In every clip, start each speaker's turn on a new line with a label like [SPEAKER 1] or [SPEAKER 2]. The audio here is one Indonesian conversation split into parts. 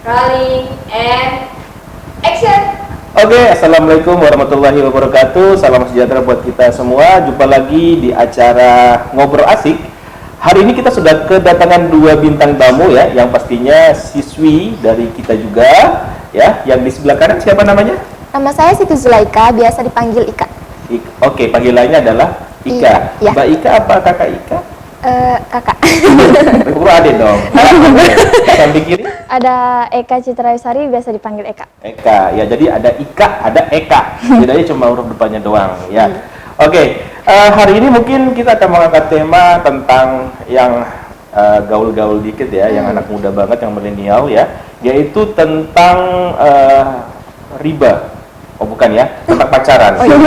[SPEAKER 1] Rolling and action.
[SPEAKER 2] Oke, assalamualaikum warahmatullahi wabarakatuh. Salam sejahtera buat kita semua. Jumpa lagi di acara Ngobrol Asik. Hari ini kita sudah kedatangan dua bintang tamu ya, yang pastinya siswi dari kita juga ya. Yang di sebelah kanan siapa namanya?
[SPEAKER 3] Nama saya Siti Zulaika, biasa dipanggil Ika.
[SPEAKER 2] Oke, panggilannya adalah Ika.
[SPEAKER 3] Iya.
[SPEAKER 2] Mbak Ika apa kakak Ika?
[SPEAKER 3] Kakak.
[SPEAKER 2] Perlu adek dong. Sampai kiri
[SPEAKER 3] Ada Eka Citrayusari, biasa dipanggil Eka.
[SPEAKER 2] Eka, ya jadi ada Ika, ada Eka. Bedanya cuma huruf depannya doang, ya. Oke, hari ini mungkin kita akan mengangkat tema tentang yang gaul-gaul dikit ya, yang anak muda banget, yang milenial ya, yaitu tentang riba. Oh bukan ya, tentang pacaran.
[SPEAKER 3] Oh iya.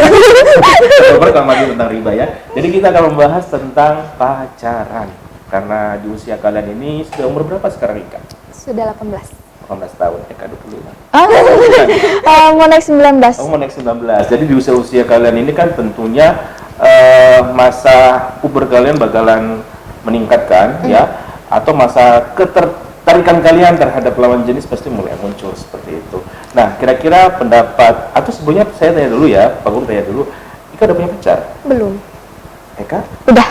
[SPEAKER 2] Pertama lagi tentang riba ya. Jadi kita akan membahas tentang pacaran. Karena di usia kalian ini sudah umur berapa sekarang Ika?
[SPEAKER 3] Sudah 18.
[SPEAKER 2] 18 tahun, Eka 25.
[SPEAKER 3] Mau naik 19.
[SPEAKER 2] Oh, mau naik 19. Jadi di usia-usia kalian ini kan tentunya masa puber kalian bakalan meningkatkan ya, atau masa ketertarikan kalian terhadap lawan jenis pasti mulai muncul seperti itu. Nah, kira-kira pendapat, atau sebelumnya saya tanya dulu ya, Pak Guru tanya dulu, Ika udah punya pacar?
[SPEAKER 3] Belum.
[SPEAKER 2] Eka?
[SPEAKER 3] Udah.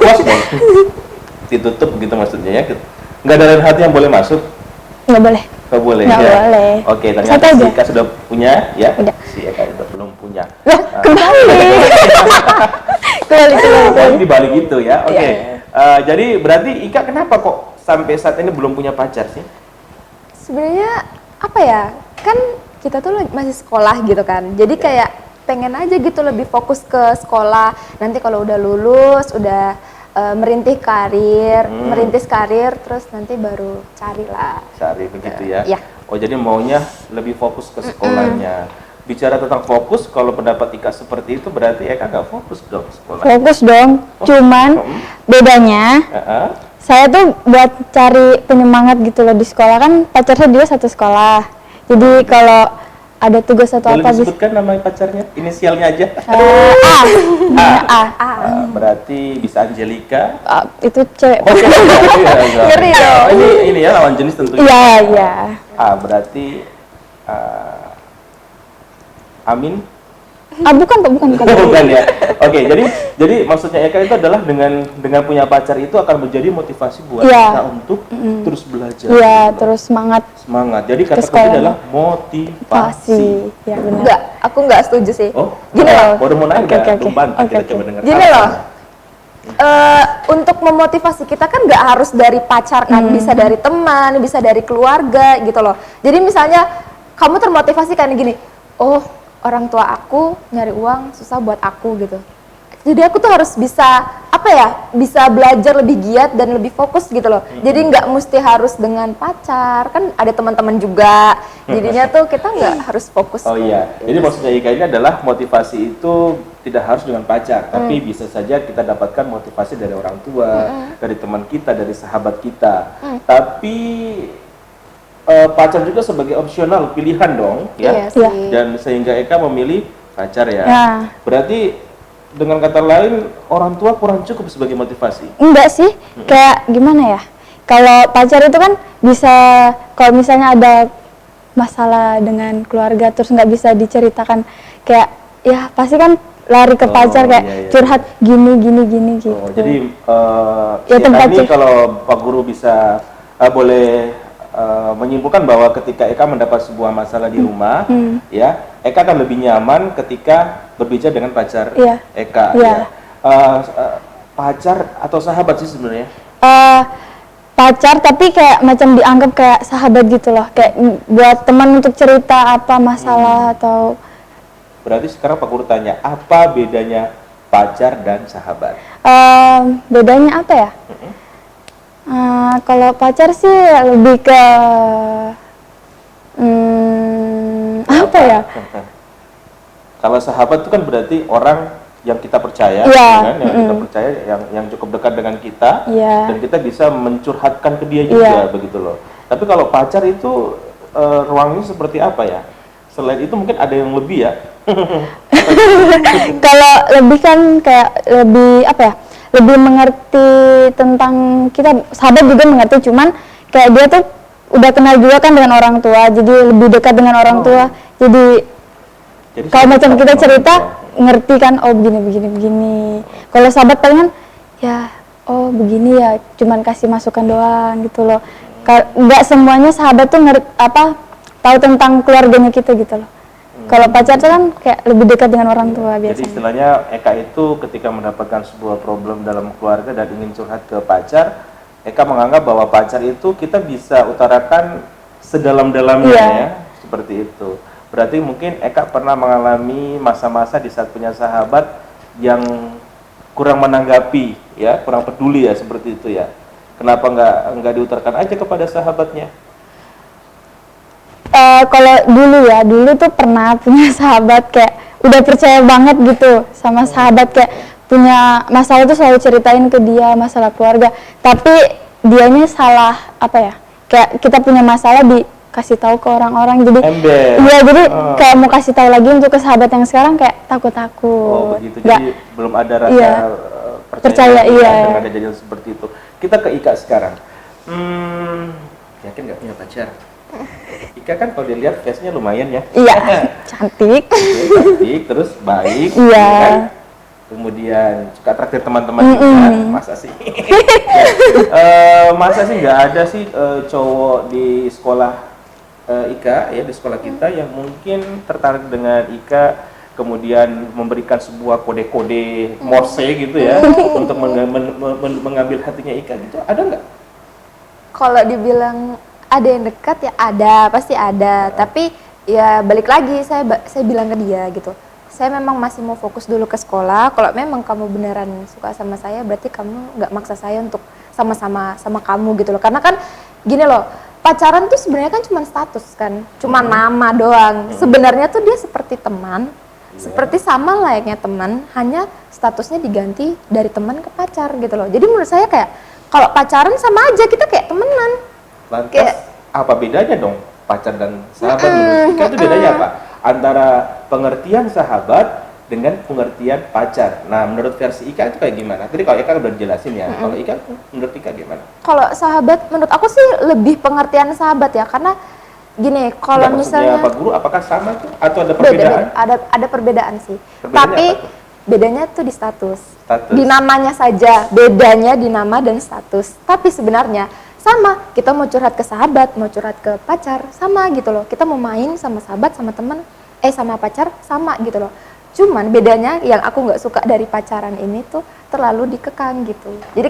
[SPEAKER 2] Puas dong? Ditutup gitu maksudnya ya? Nggak ada lain hati yang boleh masuk?
[SPEAKER 3] Nggak boleh.
[SPEAKER 2] Nggak boleh
[SPEAKER 3] Nggak
[SPEAKER 2] ya?
[SPEAKER 3] boleh.
[SPEAKER 2] Oke,
[SPEAKER 3] Satu
[SPEAKER 2] ternyata si
[SPEAKER 3] aja.
[SPEAKER 2] Ika sudah punya ya?
[SPEAKER 3] Udah.
[SPEAKER 2] Si Eka sudah belum punya.
[SPEAKER 3] Wah, kembali. Kembali.
[SPEAKER 2] Dibalik itu ya, oke.
[SPEAKER 3] Iya.
[SPEAKER 2] Jadi berarti Ika kenapa kok sampai saat ini belum punya pacar sih?
[SPEAKER 3] Sebenarnya apa ya? Kan kita tuh masih sekolah gitu kan. Jadi kayak pengen aja gitu lebih fokus ke sekolah. Nanti kalau udah lulus, udah merintis karir, terus nanti baru carilah.
[SPEAKER 2] Cari begitu ya?
[SPEAKER 3] Iya.
[SPEAKER 2] Oh jadi maunya lebih fokus ke sekolahnya. Bicara tentang fokus, kalau pendapat Ika seperti itu berarti Eka nggak fokus dong sekolah?
[SPEAKER 3] Fokus dong, cuman bedanya saya tuh buat cari penyemangat gitu loh di sekolah, kan pacarnya dia satu sekolah. Jadi kalau ada tugas atau
[SPEAKER 2] Boleh
[SPEAKER 3] apa
[SPEAKER 2] disebutkan nama pacarnya? Inisialnya aja?
[SPEAKER 3] A.
[SPEAKER 2] Berarti bisa Angelika?
[SPEAKER 3] Itu cewek.
[SPEAKER 2] Oh, iya.
[SPEAKER 3] Ngeri dong.
[SPEAKER 2] Ini ya lawan jenis tentunya.
[SPEAKER 3] Iya.
[SPEAKER 2] Berarti Amin?
[SPEAKER 3] Bukan.
[SPEAKER 2] Bukan ya. Oke, jadi maksudnya Eka itu adalah dengan punya pacar itu akan menjadi motivasi buat kita untuk terus belajar.
[SPEAKER 3] Iya,
[SPEAKER 2] gitu.
[SPEAKER 3] terus semangat.
[SPEAKER 2] Jadi kata kunci adalah motivasi.
[SPEAKER 3] Ya benar.
[SPEAKER 1] Enggak, aku nggak setuju sih.
[SPEAKER 2] Oh,
[SPEAKER 1] Gini loh.
[SPEAKER 2] baru mau nanya,
[SPEAKER 3] Oke.
[SPEAKER 2] belum bantah, kita coba dengar.
[SPEAKER 1] Gini loh. Untuk memotivasi kita kan nggak harus dari pacar kan, bisa dari teman, bisa dari keluarga gitu loh. Jadi misalnya kamu termotivasi kan gini, oh orang tua aku nyari uang susah buat aku gitu. Jadi aku tuh harus bisa bisa belajar lebih giat dan lebih fokus gitu loh. Jadi nggak mesti harus dengan pacar, kan ada teman-teman juga. Jadinya tuh kita nggak harus fokus.
[SPEAKER 2] Oh iya, jadi maksudnya Ika ini adalah motivasi itu tidak harus dengan pacar, tapi bisa saja kita dapatkan motivasi dari orang tua, dari teman kita, dari sahabat kita. Tapi pacar juga sebagai opsional pilihan dong, ya.
[SPEAKER 1] Iya sih.
[SPEAKER 2] Dan sehingga Eka memilih pacar ya.
[SPEAKER 3] Ya.
[SPEAKER 2] Berarti dengan kata lain orang tua kurang cukup sebagai motivasi.
[SPEAKER 3] Enggak sih, kayak gimana ya? Kalau pacar itu kan bisa, kalau misalnya ada masalah dengan keluarga terus nggak bisa diceritakan, kayak ya pasti kan lari ke pacar kayak
[SPEAKER 2] iya.
[SPEAKER 3] curhat gini gitu.
[SPEAKER 2] Oh, jadi
[SPEAKER 3] Ya, tempat
[SPEAKER 2] ini kalau Pak Guru bisa boleh menyimpulkan bahwa ketika Eka mendapat sebuah masalah di rumah, ya Eka akan lebih nyaman ketika berbicara dengan pacar Eka.
[SPEAKER 3] Iya.
[SPEAKER 2] Ya. Pacar atau sahabat sih sebenarnya?
[SPEAKER 3] Pacar tapi kayak macam dianggap kayak sahabat gitu loh, kayak buat teman untuk cerita apa masalah atau.
[SPEAKER 2] Berarti sekarang Pak Guru tanya, apa bedanya pacar dan sahabat?
[SPEAKER 3] Bedanya apa ya? Kalau pacar sih lebih ke apa ya?
[SPEAKER 2] Kalau sahabat itu kan berarti orang yang kita percaya,
[SPEAKER 3] Iya.
[SPEAKER 2] kan? Yang kita percaya, yang cukup dekat dengan kita,
[SPEAKER 3] Iya.
[SPEAKER 2] dan kita bisa mencurhatkan ke dia juga, begitu loh. Tapi kalau pacar itu ruangnya seperti apa ya? Selain itu mungkin ada yang lebih ya?
[SPEAKER 3] Kalau lebih kan kayak lebih apa ya? Lebih mengerti tentang kita, sahabat juga mengerti, cuman kayak dia tuh
[SPEAKER 4] udah kenal juga kan dengan orang tua, jadi lebih dekat dengan orang tua. Jadi kalau macam kita cerita ngerti kan, oh begini. Kalau sahabat palingan ya oh begini ya, cuman kasih masukan doang gitu loh. Nggak semuanya sahabat tuh tahu tentang keluarganya kita gitu loh. Kalau pacar tuh kan kayak lebih dekat dengan orang tua biasanya.
[SPEAKER 2] Jadi istilahnya Eka itu ketika mendapatkan sebuah problem dalam keluarga dan ingin curhat ke pacar, Eka menganggap bahwa pacar itu kita bisa utarakan sedalam-dalamnya ya, seperti itu. Berarti mungkin Eka pernah mengalami masa-masa di saat punya sahabat yang kurang menanggapi, ya, kurang peduli ya, seperti itu ya. Kenapa nggak diutarakan aja kepada sahabatnya?
[SPEAKER 4] Kalau dulu tuh pernah punya sahabat kayak udah percaya banget gitu sama sahabat, kayak punya masalah tuh selalu ceritain ke dia masalah keluarga. Tapi dianya salah kayak kita punya masalah dikasih tahu ke orang-orang, jadi iya, jadi kayak mau kasih tahu lagi untuk ke sahabat yang sekarang kayak takut.
[SPEAKER 2] Oh begitu, jadi belum ada rasa
[SPEAKER 4] percaya
[SPEAKER 2] dengan kejadian seperti itu. Kita ke Ika sekarang. Yakin nggak punya pacar? Ika kan kalau dilihat face-nya lumayan ya.
[SPEAKER 4] Iya, cantik.
[SPEAKER 2] Cantik, terus baik,
[SPEAKER 4] iya
[SPEAKER 2] kan? Kemudian suka traktir teman-teman juga, masa sih? Masa sih nggak ada sih cowok di sekolah Ika ya, di sekolah kita yang mungkin tertarik dengan Ika, kemudian memberikan sebuah kode-kode Morse gitu ya untuk mengambil hatinya Ika gitu, ada nggak?
[SPEAKER 3] Kalau dibilang ada yang dekat ya ada, pasti ada. Tapi ya balik lagi saya bilang ke dia gitu. Saya memang masih mau fokus dulu ke sekolah. Kalau memang kamu beneran suka sama saya, berarti kamu nggak maksa saya untuk sama-sama sama kamu gitu loh. Karena kan gini loh, pacaran tuh sebenarnya kan cuma status kan, cuma nama doang. Sebenarnya tuh dia seperti teman, seperti sama layaknya teman, hanya statusnya diganti dari teman ke pacar gitu loh. Jadi menurut saya kayak kalau pacaran sama aja, kita kayak temenan.
[SPEAKER 2] Lantas apa bedanya dong pacar dan sahabat? Menurut Ika itu bedanya apa? Antara pengertian sahabat dengan pengertian pacar. Nah, menurut versi Ika itu kayak gimana? Tadi kalau Ika udah jelasin ya. Kalau Ika, menurut Ika gimana?
[SPEAKER 3] Kalau sahabat, menurut aku sih lebih pengertian sahabat ya, karena gini, kalau misalnya
[SPEAKER 2] Pak Guru, apakah sama tuh atau ada perbedaan?
[SPEAKER 3] Ada perbedaan sih.
[SPEAKER 2] Perbedaannya
[SPEAKER 3] Tapi
[SPEAKER 2] apa tuh?
[SPEAKER 3] bedanya tuh di status.
[SPEAKER 2] Status.
[SPEAKER 3] Di namanya saja, bedanya di nama dan status. Tapi sebenarnya sama, kita mau curhat ke sahabat, mau curhat ke pacar, sama gitu loh. Kita mau main sama sahabat, sama teman, sama pacar, sama gitu loh. Cuman bedanya yang aku nggak suka dari pacaran ini tuh terlalu dikekang gitu. Jadi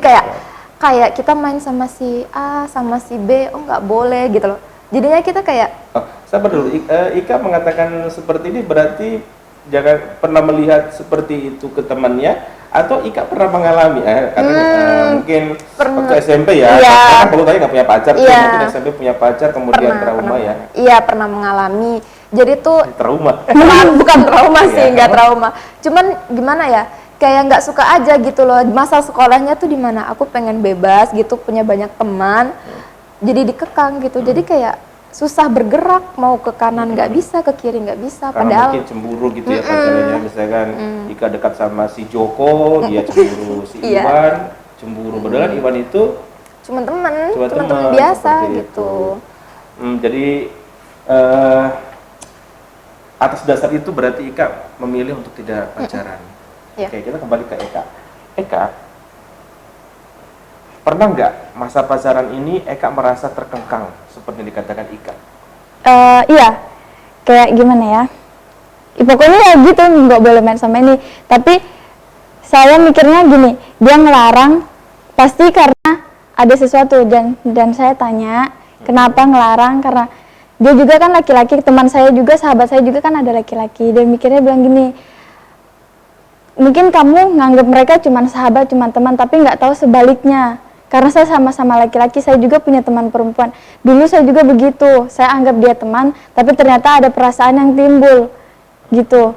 [SPEAKER 3] kayak kita main sama si A, sama si B, oh nggak boleh gitu loh. Jadinya kita kayak
[SPEAKER 2] Sabar dulu, Ika mengatakan seperti ini berarti jangan pernah melihat seperti itu ke temannya, atau Ika pernah mengalami katanya mungkin waktu SMP ya, karena kalau tadi nggak punya pacar, mungkin SMP punya pacar kemudian trauma ya?
[SPEAKER 3] Iya, pernah mengalami. Jadi tuh
[SPEAKER 2] trauma.
[SPEAKER 3] bukan trauma sih, nggak trauma. Cuman gimana ya? Kayak nggak suka aja gitu loh. Masa sekolahnya tuh di mana aku pengen bebas gitu, punya banyak teman. Jadi dikekang gitu. Jadi kayak susah bergerak, mau ke kanan nggak bisa, ke kiri nggak bisa.
[SPEAKER 2] Karena
[SPEAKER 3] Padahal
[SPEAKER 2] mungkin cemburu gitu ya pacarnya, misalkan Ika dekat sama si Joko, dia cemburu, si Iwan cemburu. Padahal Iwan itu
[SPEAKER 3] cuma teman
[SPEAKER 2] teman
[SPEAKER 3] biasa
[SPEAKER 2] seperti
[SPEAKER 3] gitu.
[SPEAKER 2] Jadi atas dasar itu berarti Ika memilih untuk tidak pacaran. Oke, kita kembali ke Eka. Eka, pernah nggak masa pacaran ini Eka merasa terkekang seperti yang dikatakan Ika?
[SPEAKER 4] Iya, kayak gimana ya? Pokoknya ya gitu, nggak boleh main sama ini. Tapi saya mikirnya gini, dia ngelarang pasti karena ada sesuatu, dan saya tanya kenapa ngelarang, karena dia juga kan laki-laki, teman saya juga, sahabat saya juga kan ada laki-laki. Dia mikirnya bilang gini, mungkin kamu nganggap mereka cuma sahabat, cuma teman, tapi nggak tahu sebaliknya. Karena saya sama-sama laki-laki, saya juga punya teman perempuan. Dulu saya juga begitu, saya anggap dia teman, tapi ternyata ada perasaan yang timbul, gitu.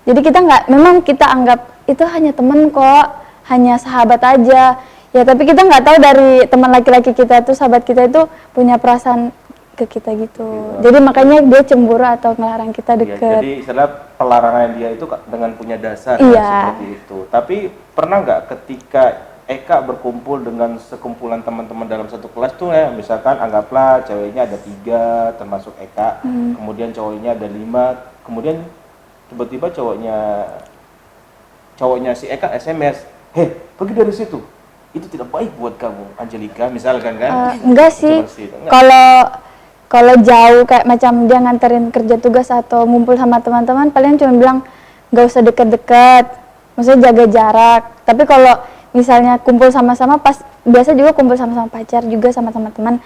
[SPEAKER 4] Jadi memang kita anggap itu hanya teman kok, hanya sahabat aja. Ya tapi kita nggak tahu dari teman laki-laki kita itu, sahabat kita itu punya perasaan ke kita gitu. Jadi makanya dia cemburu atau ngelarang kita deket.
[SPEAKER 2] Jadi istilah pelarangan dia itu dengan punya dasar ya, seperti itu. Tapi pernah nggak ketika Eka berkumpul dengan sekumpulan teman-teman dalam satu kelas tuh ya, misalkan anggaplah ceweknya ada 3 termasuk Eka, kemudian cowoknya ada 5, kemudian tiba-tiba cowoknya si Eka SMS, heh pergi dari situ, itu tidak baik buat kamu Angelika misalkan kan.
[SPEAKER 4] Enggak sih,
[SPEAKER 2] Seperti itu. Enggak.
[SPEAKER 4] kalau jauh kayak macam dia nganterin kerja tugas atau ngumpul sama teman-teman, paling cuma bilang nggak usah deket-deket, maksudnya jaga jarak. Tapi kalau misalnya kumpul sama-sama, pas biasa juga kumpul sama-sama pacar juga sama teman-teman,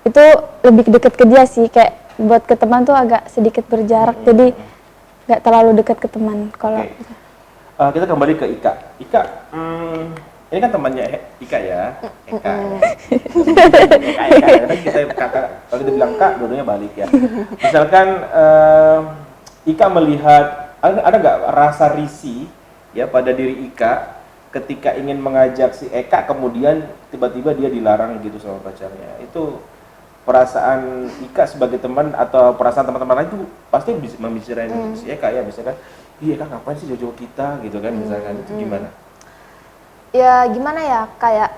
[SPEAKER 4] itu lebih deket ke dia sih, kayak buat ke teman tuh agak sedikit berjarak, jadi nggak terlalu dekat ke teman. Kalau
[SPEAKER 2] Kita kembali ke Ika. Ika, ini kan temannya Ika ya. Eka. Eka. Karena kita kakak, kalau kita bilang kak, dua-duanya balik ya. Misalkan Ika melihat ada nggak rasa risih ya pada diri Ika ketika ingin mengajak si Eka, kemudian tiba-tiba dia dilarang gitu sama pacarnya. Itu perasaan Ika sebagai teman atau perasaan teman-teman lain itu pasti bisa membicarain si Eka ya, misalkan, iya Eka ngapain sih jauh-jauh kita gitu kan, misalkan itu gimana?
[SPEAKER 3] Ya gimana ya, kayak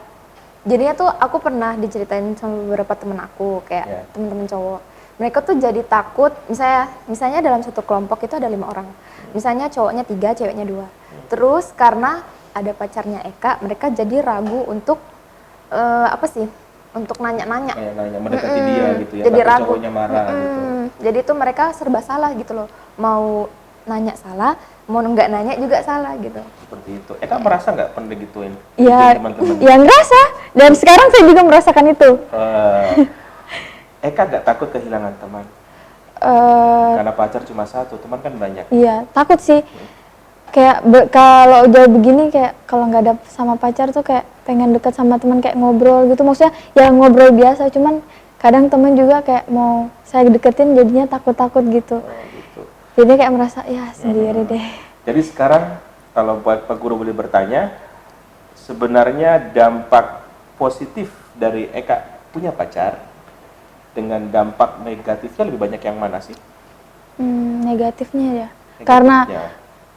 [SPEAKER 3] jadinya tuh aku pernah diceritain sama beberapa temen aku, kayak temen-temen cowok. Mereka tuh jadi takut, misalnya dalam satu kelompok itu ada 5 orang. Misalnya cowoknya 3, ceweknya 2. Terus karena ada pacarnya Eka, mereka jadi ragu untuk untuk nanya-nanya.
[SPEAKER 2] Nanya mendekati dia gitu ya,
[SPEAKER 3] jadi
[SPEAKER 2] takut
[SPEAKER 3] ragu.
[SPEAKER 2] cowoknya marah gitu.
[SPEAKER 3] Jadi tuh mereka serba salah gitu loh. Mau nanya salah, mau nggak nanya juga salah gitu.
[SPEAKER 2] Seperti itu. Eka merasa nggak pernah digituin?
[SPEAKER 4] ya,
[SPEAKER 2] Digituin teman-teman?
[SPEAKER 4] ya ngerasa, dan sekarang saya juga merasakan itu.
[SPEAKER 2] Eka nggak takut kehilangan teman?
[SPEAKER 4] Eh,
[SPEAKER 2] Karena pacar cuma 1, teman kan banyak.
[SPEAKER 4] Iya, takut sih. Kayak kalau jauh begini, kayak kalau nggak ada sama pacar tuh kayak pengen deket sama teman, kayak ngobrol gitu. Maksudnya ya ngobrol biasa, cuman kadang teman juga kayak mau saya deketin jadinya takut-takut gitu.
[SPEAKER 2] Gitu.
[SPEAKER 4] Jadi kayak merasa ya sendiri deh.
[SPEAKER 2] Jadi sekarang kalau buat Pak Guru boleh bertanya, sebenarnya dampak positif dari Eka punya pacar dengan dampak negatifnya lebih banyak yang mana sih?
[SPEAKER 4] Negatifnya ya.
[SPEAKER 2] Negatifnya.
[SPEAKER 4] Karena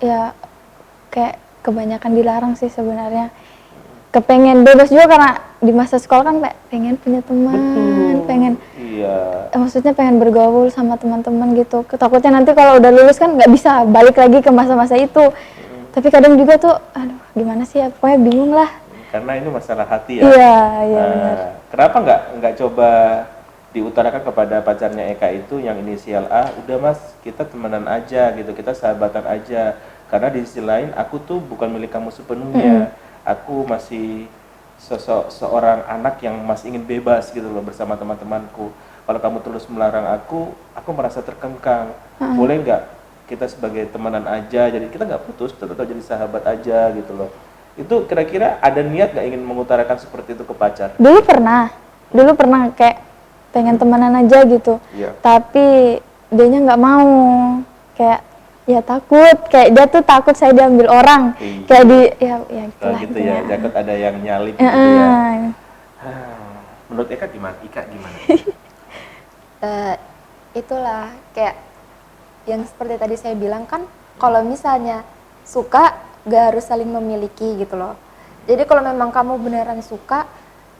[SPEAKER 4] ya kayak kebanyakan dilarang sih sebenarnya. Kepengen bebas juga karena di masa sekolah kan kayak pengen punya teman, pengen maksudnya pengen bergaul sama teman-teman gitu. Takutnya nanti kalau udah lulus kan nggak bisa balik lagi ke masa-masa itu. Tapi kadang juga tuh, aduh gimana sih ya, pokoknya bingung lah.
[SPEAKER 2] Karena ini masalah hati ya.
[SPEAKER 4] Iya benar.
[SPEAKER 2] Kenapa nggak coba diutarakan kepada pacarnya Eka itu yang inisial A, udah mas kita temenan aja gitu, kita sahabatan aja, karena di sisi lain aku tuh bukan milik kamu sepenuhnya, aku masih seorang anak yang masih ingin bebas gitu loh bersama teman-temanku. Kalau kamu terus melarang aku merasa terkengkang. Boleh nggak kita sebagai temenan aja, jadi kita nggak putus, tetap jadi sahabat aja gitu loh. Itu kira-kira ada niat nggak ingin mengutarakan seperti itu ke pacar?
[SPEAKER 4] Dulu pernah kayak pengen temenan aja gitu.
[SPEAKER 2] Iya.
[SPEAKER 4] Tapi dianya nggak mau, kayak ya takut, kayak dia tuh takut saya diambil orang.
[SPEAKER 2] Iya.
[SPEAKER 4] Kayak
[SPEAKER 2] Oh,
[SPEAKER 4] itulah
[SPEAKER 2] gitu
[SPEAKER 4] intinya.
[SPEAKER 2] ya, takut ada yang nyalip gitu ya. Menurut Eka gimana?
[SPEAKER 3] Itulah kayak yang seperti tadi saya bilang kan, kalau misalnya suka gak harus saling memiliki gitu loh. Jadi kalau memang kamu beneran suka,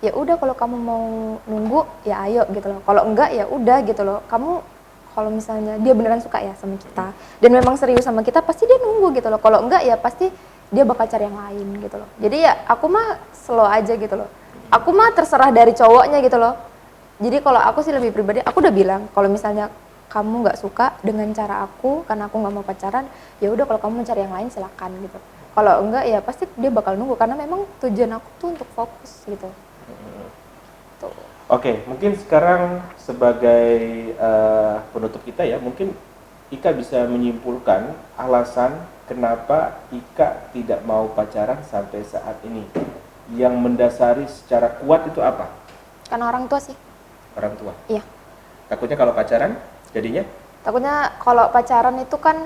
[SPEAKER 3] ya udah, kalau kamu mau nunggu ya ayo gitu loh. Kalau enggak ya udah gitu loh. Kamu kalau misalnya dia beneran suka ya sama kita dan memang serius sama kita, pasti dia nunggu gitu loh. Kalau enggak ya pasti dia bakal cari yang lain gitu loh. Jadi ya aku mah slow aja gitu loh. Aku mah terserah dari cowoknya gitu loh. Jadi kalau aku sih lebih pribadi, aku udah bilang kalau misalnya kamu nggak suka dengan cara aku karena aku nggak mau pacaran, ya udah, kalau kamu mau cari yang lain silakan gitu. Kalau enggak ya pasti dia bakal nunggu, karena memang tujuan aku tuh untuk fokus gitu. Tuh.
[SPEAKER 2] Oke, mungkin sekarang sebagai penutup kita ya, mungkin Ika bisa menyimpulkan alasan kenapa Ika tidak mau pacaran sampai saat ini. Yang mendasari secara kuat itu apa?
[SPEAKER 3] Karena orang tua sih.
[SPEAKER 2] Orang tua?
[SPEAKER 3] Iya.
[SPEAKER 2] Takutnya kalau pacaran jadinya?
[SPEAKER 3] Takutnya kalau pacaran itu kan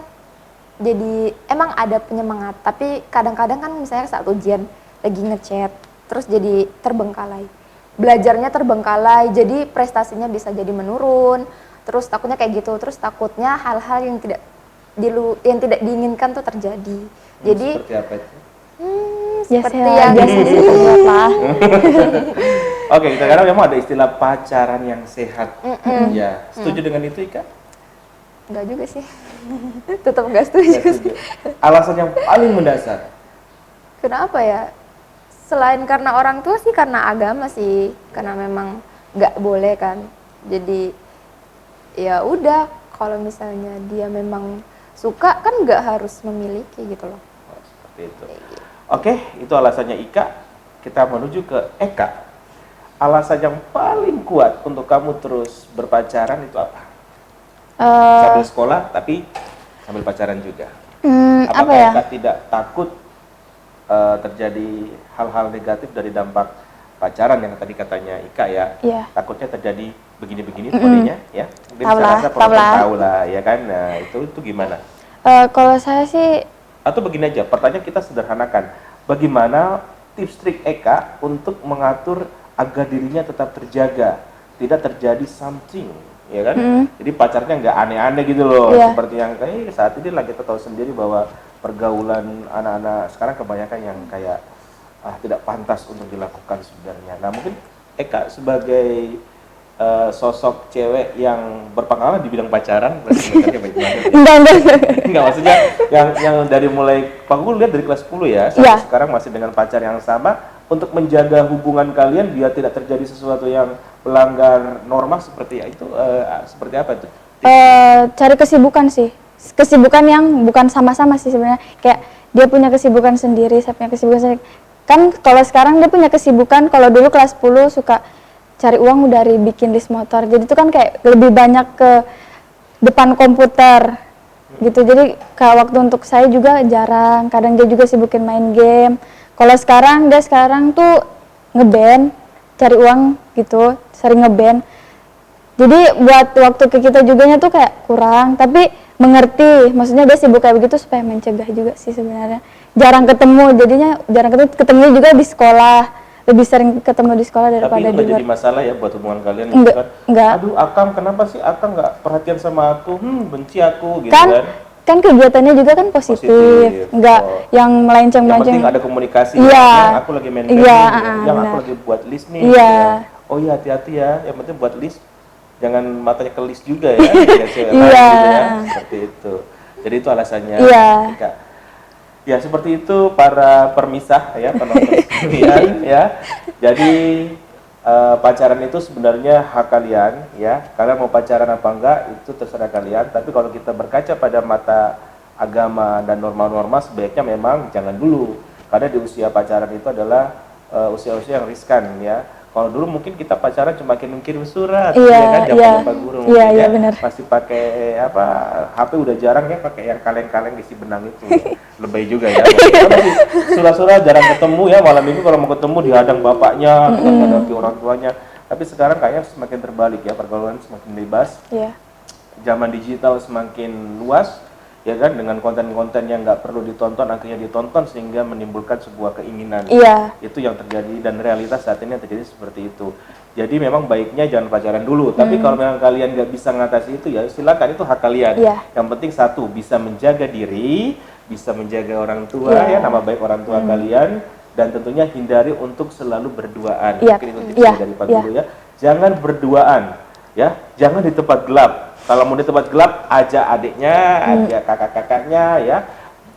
[SPEAKER 3] jadi emang ada penyemangat, tapi kadang-kadang kan misalnya saat ujian lagi ngechat, terus jadi terbengkalai. Belajarnya terbengkalai, jadi prestasinya bisa jadi menurun. Terus takutnya kayak gitu, terus takutnya hal-hal yang tidak diinginkan tuh terjadi. Jadi
[SPEAKER 2] seperti apa itu?
[SPEAKER 4] Ya
[SPEAKER 1] seperti
[SPEAKER 4] sehat,
[SPEAKER 1] yang
[SPEAKER 4] biasa sih terbuat lah.
[SPEAKER 2] Oke, kadang memang ada istilah pacaran yang sehat. Ya, setuju dengan itu Ika?
[SPEAKER 1] enggak juga sih. Tetap enggak setuju
[SPEAKER 2] Nggak
[SPEAKER 1] sih.
[SPEAKER 2] setuju. Alasan yang paling mendasar.
[SPEAKER 1] Kenapa ya? Selain karena orang tua sih, karena agama sih, karena memang nggak boleh kan. Jadi ya udah, kalau misalnya dia memang suka kan nggak harus memiliki gitu loh.
[SPEAKER 2] Oh, seperti itu. Oke, itu alasannya Ika. Kita menuju ke Eka. Alasan yang paling kuat untuk kamu terus berpacaran itu apa? Sambil sekolah tapi sambil pacaran juga.
[SPEAKER 4] Apa
[SPEAKER 2] Apakah
[SPEAKER 4] ya?
[SPEAKER 2] Eka tidak takut terjadi hal-hal negatif dari dampak pacaran yang tadi katanya Ika ya?
[SPEAKER 4] Iya.
[SPEAKER 2] Takutnya terjadi begini-begini kodenya ya? Mungkin
[SPEAKER 4] Tahu
[SPEAKER 2] saya
[SPEAKER 4] lah,
[SPEAKER 2] rasa
[SPEAKER 4] tahu
[SPEAKER 2] penonton
[SPEAKER 4] lah.
[SPEAKER 2] tahu lah ya kan? Nah itu gimana?
[SPEAKER 4] Kalau saya sih
[SPEAKER 2] Atau begini aja, pertanyaan kita sederhanakan. Bagaimana tips trik Eka untuk mengatur agar dirinya tetap terjaga, tidak terjadi something, ya kan? Jadi pacarnya nggak aneh-aneh gitu loh,
[SPEAKER 4] Iya.
[SPEAKER 2] seperti yang kayak saat ini lah kita tahu sendiri bahwa pergaulan anak-anak sekarang kebanyakan yang kayak tidak pantas untuk dilakukan sebenarnya. Nah mungkin Eka sebagai sosok cewek yang berpengalaman di bidang pacaran, berarti sebenarnya baik banget ya.
[SPEAKER 4] enggak.
[SPEAKER 2] Enggak, maksudnya yang dari mulai Pak Guru lihat dari kelas 10 ya, sampai
[SPEAKER 4] Iya.
[SPEAKER 2] sekarang masih dengan pacar yang sama untuk menjaga hubungan kalian biar tidak terjadi sesuatu yang melanggar norma seperti itu, seperti apa itu?
[SPEAKER 4] Cari kesibukan sih. Kesibukan yang bukan sama-sama sih sebenarnya. Kayak dia punya kesibukan sendiri, saya punya kesibukan sendiri. Kan kalau sekarang dia punya kesibukan, kalau dulu kelas 10 suka cari uang dari bikin list motor. Jadi itu kan kayak lebih banyak ke depan komputer gitu. Jadi kayak waktu untuk saya juga jarang. Kadang dia juga sibukin main game. Kalau sekarang dia tuh ngeband, cari uang gitu, sering ngeband. Jadi buat waktu ke kita juganya tuh kayak kurang, tapi mengerti. Maksudnya dia sibuk kayak begitu supaya mencegah juga sih sebenarnya. Jarang ketemu, jadinya jarang ketemu juga di sekolah. Lebih sering ketemu di sekolah
[SPEAKER 2] Tapi
[SPEAKER 4] daripada
[SPEAKER 2] itu
[SPEAKER 4] di
[SPEAKER 2] nggak
[SPEAKER 4] luar.
[SPEAKER 2] jadi masalah ya buat hubungan kalian gitu
[SPEAKER 4] Enggak,
[SPEAKER 2] kan?
[SPEAKER 4] enggak.
[SPEAKER 2] Aduh, Akang kenapa sih Akang nggak perhatian sama aku? Benci aku gitu
[SPEAKER 4] Kan
[SPEAKER 2] kan?
[SPEAKER 4] kan kegiatannya juga kan positif, enggak
[SPEAKER 2] Oh.
[SPEAKER 4] yang
[SPEAKER 2] Yang
[SPEAKER 4] melenceng-melenceng.
[SPEAKER 2] penting ada komunikasi.
[SPEAKER 4] Iya.
[SPEAKER 2] Ya. Yang aku lagi main game
[SPEAKER 4] Iya,
[SPEAKER 2] nih, yang aku
[SPEAKER 4] benar.
[SPEAKER 2] lagi buat list nih.
[SPEAKER 4] Iya.
[SPEAKER 2] Ya. Oh iya hati-hati ya. Yang penting buat list, jangan matanya ke list juga ya. Kayak cewek lain
[SPEAKER 4] Iya.
[SPEAKER 2] gitu ya. Seperti itu. Jadi itu alasannya.
[SPEAKER 4] Iya.
[SPEAKER 2] Ika. Ya seperti itu para permisah ya penonton sekalian ya. Jadi pacaran itu sebenarnya hak kalian ya. Kalian mau pacaran apa enggak itu terserah kalian. Tapi kalau kita berkaca pada mata agama dan norma-norma sebaiknya memang jangan dulu. Karena di usia pacaran itu adalah usia-usia yang riskan ya. Kalau dulu mungkin kita pacaran cuma kirim surat,
[SPEAKER 4] Iya,
[SPEAKER 2] ya kan,
[SPEAKER 4] iya.
[SPEAKER 2] zaman Pak Guru mungkin
[SPEAKER 4] Iya,
[SPEAKER 2] ya.
[SPEAKER 4] iya, benar.
[SPEAKER 2] Masih pakai apa? HP udah jarang ya, pakai yang kaleng-kaleng isi benang itu. Lebay juga ya. Kita masih surat-surat jarang ketemu ya. Malam minggu kalau mau ketemu dihadang bapaknya, kita menghadapi orang tuanya. Tapi sekarang kayaknya semakin terbalik ya, pergaulan semakin bebas.
[SPEAKER 4] Iya.
[SPEAKER 2] Zaman digital semakin luas, ya kan, dengan konten-konten yang nggak perlu ditonton akhirnya ditonton sehingga menimbulkan sebuah keinginan.
[SPEAKER 4] Iya.
[SPEAKER 2] Itu yang terjadi dan realitas saat ini yang terjadi seperti itu. Jadi memang baiknya jangan pacaran dulu. Tapi kalau memang kalian nggak bisa mengatasi itu ya silakan, itu hak kalian.
[SPEAKER 4] Iya.
[SPEAKER 2] Yang penting satu, bisa menjaga diri, bisa menjaga orang tua
[SPEAKER 4] Iya.
[SPEAKER 2] ya, nama baik orang tua kalian, dan tentunya hindari untuk selalu berduaan.
[SPEAKER 4] Iya.
[SPEAKER 2] Mungkin itu
[SPEAKER 4] Iya.
[SPEAKER 2] tipsnya dari Pak
[SPEAKER 4] Iya.
[SPEAKER 2] Guru ya. Jangan berduaan ya, jangan di tempat gelap. Kalau mau di tempat gelap, ajak adiknya, ajak kakak-kakaknya ya.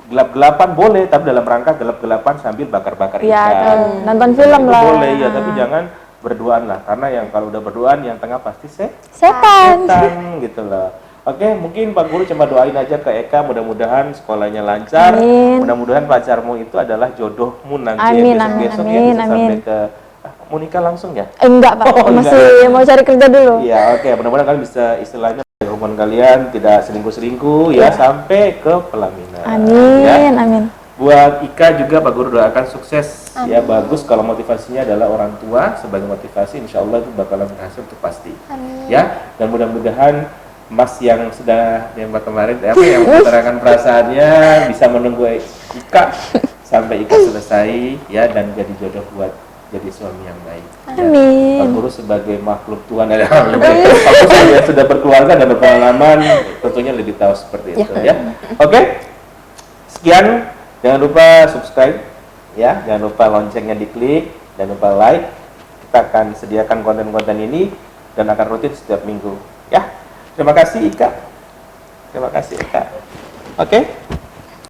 [SPEAKER 2] Gelap-gelapan boleh, tapi dalam rangka gelap-gelapan sambil bakar-bakar
[SPEAKER 4] Iya,
[SPEAKER 2] ikan.
[SPEAKER 4] kan. Nonton film
[SPEAKER 2] Itu
[SPEAKER 4] lah.
[SPEAKER 2] boleh ya, tapi jangan berduaan lah. Karena yang kalau udah berduaan, yang tengah pasti
[SPEAKER 4] Setan.
[SPEAKER 2] setan gitu loh. Oke, mungkin Pak Guru cuma doain aja ke Eka, mudah-mudahan sekolahnya lancar.
[SPEAKER 4] Amin.
[SPEAKER 2] Mudah-mudahan pacarmu itu adalah jodohmu nanti
[SPEAKER 4] Amin,
[SPEAKER 2] ya,
[SPEAKER 4] amin,
[SPEAKER 2] besok-besok ya
[SPEAKER 4] amin,
[SPEAKER 2] bisa
[SPEAKER 4] amin.
[SPEAKER 2] sampai ke mau nikah langsung ya?
[SPEAKER 4] Enggak, Pak.
[SPEAKER 2] Oh, enggak.
[SPEAKER 4] Masih mau cari kerja dulu.
[SPEAKER 2] Iya, oke. Mudah-mudahan kalian bisa istilahnya menjaga hubungan kalian tidak selingkuh-selingkuh ya sampai ke pelaminan.
[SPEAKER 4] Amin,
[SPEAKER 2] Ya.
[SPEAKER 4] amin.
[SPEAKER 2] Buat Ika juga Pak Guru doakan sukses. Ya bagus kalau motivasinya adalah orang tua sebagai motivasi, insya Allah itu bakalan berhasil itu pasti. Ya, dan mudah-mudahan Mas yang sudah nembak kemarin apa yang mengutarakan perasaannya bisa menunggu Ika sampai Ika selesai ya dan jadi jodoh buat jadi suami yang baik.
[SPEAKER 4] Amin.
[SPEAKER 2] Pak Guru sebagai makhluk Tuhan ada Pak Guru yang sudah berkeluarga dan berpengalaman tentunya lebih tahu seperti itu ya. Oke. Sekian, jangan lupa subscribe ya. Jangan lupa loncengnya diklik, jangan lupa like. Kita akan sediakan konten-konten ini dan akan rutin setiap minggu, ya. Terima kasih Ika. Terima kasih Ika. Oke.